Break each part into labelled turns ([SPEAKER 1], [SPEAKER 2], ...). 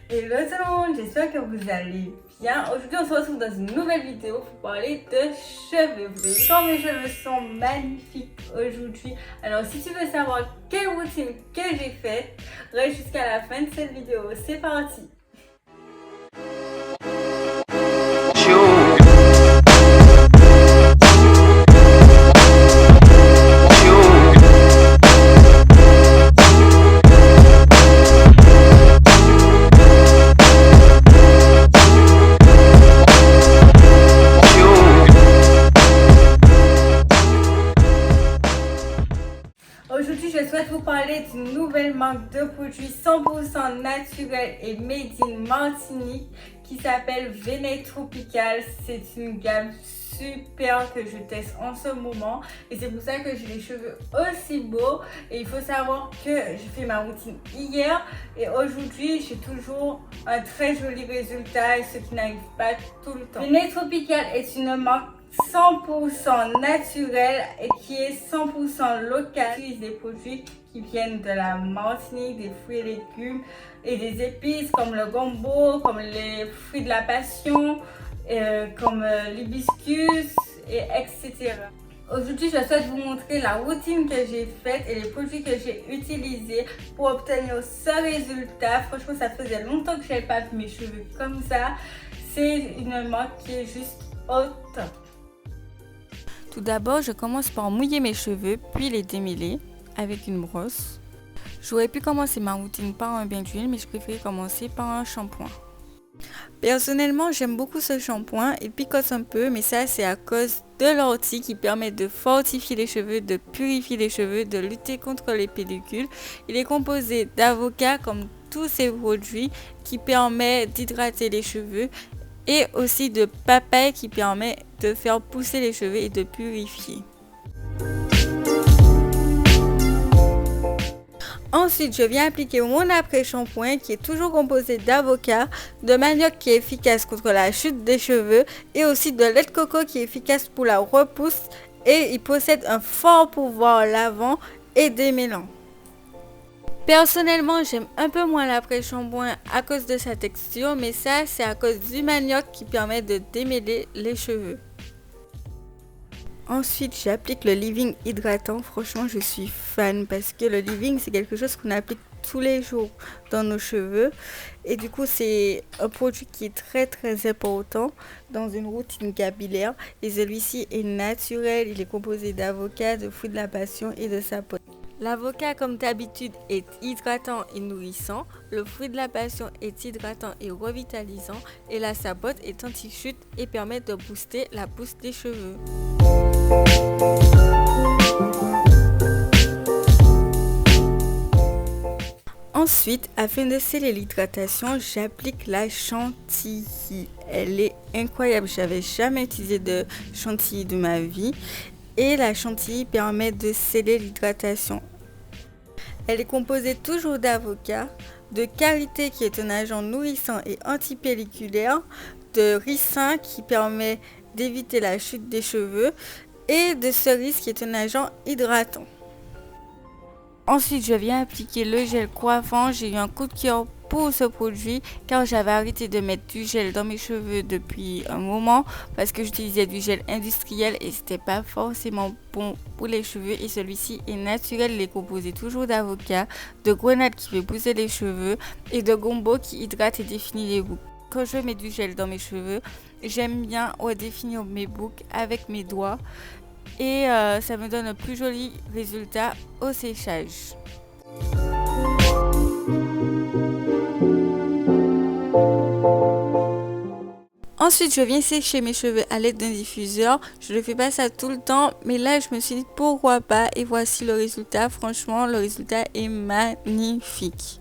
[SPEAKER 1] Hello tout le monde, j'espère que vous allez bien. Aujourd'hui on se retrouve dans une nouvelle vidéo pour parler de cheveux. Vous avez vu comme mes cheveux sont magnifiques aujourd'hui. Alors si tu veux savoir quelle routine que j'ai faite, reste jusqu'à la fin de cette vidéo. C'est parti. Aujourd'hui, je souhaite vous parler d'une nouvelle marque de produits 100% naturels et made in Martinique qui s'appelle Venet Tropical. C'est une gamme super que je teste en ce moment et c'est pour ça que j'ai les cheveux aussi beaux. Et il faut savoir que j'ai fait ma routine hier et aujourd'hui j'ai toujours un très joli résultat, et ce qui n'arrive pas tout le temps. Venet Tropical est une marque 100% naturel et qui est 100% local. J'utilise des produits qui viennent de la Martinique, des fruits et légumes et des épices comme le gombo, comme les fruits de la passion, comme l'hibiscus, et etc. Aujourd'hui, je souhaite vous montrer la routine que j'ai faite et les produits que j'ai utilisés pour obtenir ce résultat. Franchement, ça faisait longtemps que je n'avais pas vu mes cheveux comme ça. C'est une marque qui est juste au top.
[SPEAKER 2] Tout d'abord, je commence par mouiller mes cheveux, puis les démêler avec une brosse. J'aurais pu commencer ma routine par un bain d'huile, mais je préfère commencer par un shampoing. Personnellement, j'aime beaucoup ce shampoing. Il picote un peu, mais ça, c'est à cause de l'ortie qui permet de fortifier les cheveux, de purifier les cheveux, de lutter contre les pellicules. Il est composé d'avocat, comme tous ces produits, qui permet d'hydrater les cheveux, et aussi de papaye qui permet de faire pousser les cheveux et de purifier. Ensuite, je viens appliquer mon après-shampoing qui est toujours composé d'avocat, de manioc qui est efficace contre la chute des cheveux et aussi de lait de coco qui est efficace pour la repousse, et il possède un fort pouvoir lavant et démêlant. Personnellement, j'aime un peu moins l'après-shampoing à cause de sa texture, mais ça, c'est à cause du manioc qui permet de démêler les cheveux. Ensuite, j'applique le leave-in hydratant. Franchement, je suis fan parce que le leave-in, c'est quelque chose qu'on applique tous les jours dans nos cheveux. Et du coup, c'est un produit qui est très important dans une routine capillaire. Et celui-ci est naturel. Il est composé d'avocat, de fruits de la passion et de sapote. L'avocat, comme d'habitude, est hydratant et nourrissant. Le fruit de la passion est hydratant et revitalisant. Et la sapote est anti-chute et permet de booster la pousse des cheveux. Ensuite, afin de sceller l'hydratation, j'applique la chantilly. Elle est incroyable. J'avais jamais utilisé de chantilly de ma vie. Et la chantilly permet de sceller l'hydratation. Elle est composée toujours d'avocat, de karité qui est un agent nourrissant et antipelliculaire, de ricin qui permet d'éviter la chute des cheveux et de cerise qui est un agent hydratant. Ensuite, je viens appliquer le gel coiffant. J'ai eu un coup de cœur pour ce produit car j'avais arrêté de mettre du gel dans mes cheveux depuis un moment parce que j'utilisais du gel industriel et c'était pas forcément bon pour les cheveux, et celui-ci est naturel. Il est composé toujours d'avocat, de grenade qui fait pousser les cheveux et de gombo qui hydrate et définit les boucles. Quand je mets du gel dans mes cheveux, j'aime bien redéfinir mes boucles avec mes doigts et ça me donne un plus joli résultat au séchage. Ensuite, je viens sécher mes cheveux à l'aide d'un diffuseur. Je ne fais pas ça tout le temps, mais là, je me suis dit pourquoi pas, et voici le résultat. Franchement, le résultat est magnifique.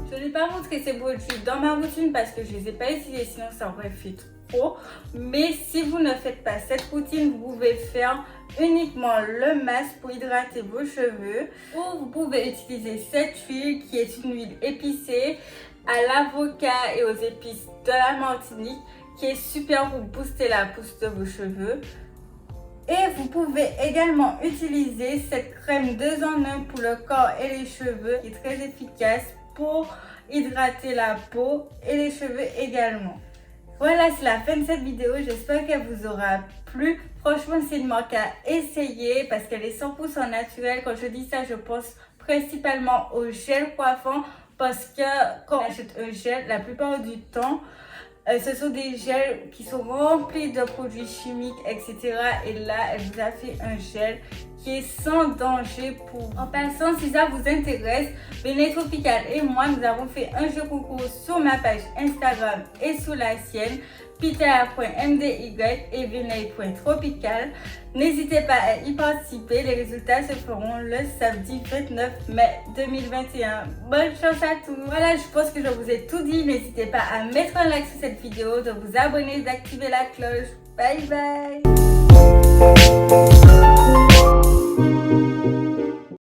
[SPEAKER 1] Je n'ai pas montré ces produits dans ma routine parce que je ne les ai pas utilisés, sinon ça aurait fait trop. Mais si vous ne faites pas cette routine, vous pouvez faire uniquement le masque pour hydrater vos cheveux. Ou vous pouvez utiliser cette huile qui est une huile épicée à l'avocat et aux épices de la Martinique qui est super pour booster la pousse de vos cheveux. Et vous pouvez également utiliser cette crème 2 en 1 pour le corps et les cheveux qui est très efficace pour hydrater la peau et les cheveux également. Voilà, c'est la fin de cette vidéo. J'espère qu'elle vous aura plu. Franchement, c'est une marque à essayer parce qu'elle est 100% naturelle. Quand je dis ça, je pense principalement au gel coiffant parce que quand on achète un gel, la plupart du temps, ce sont des gels qui sont remplis de produits chimiques, etc. Et là, elle vous a fait un gel qui est sans danger pour... En passant, si ça vous intéresse, Venet Tropical et moi, nous avons fait un jeu concours sur ma page Instagram et sur la sienne, pitaya.mdy et venet.tropical. N'hésitez pas à y participer. Les résultats se feront le samedi 29 mai 2021. Bonne chance à tous. Voilà, je pense que je vous ai tout dit. N'hésitez pas à mettre un like sur cette vidéo, de vous abonner, d'activer la cloche. Bye bye.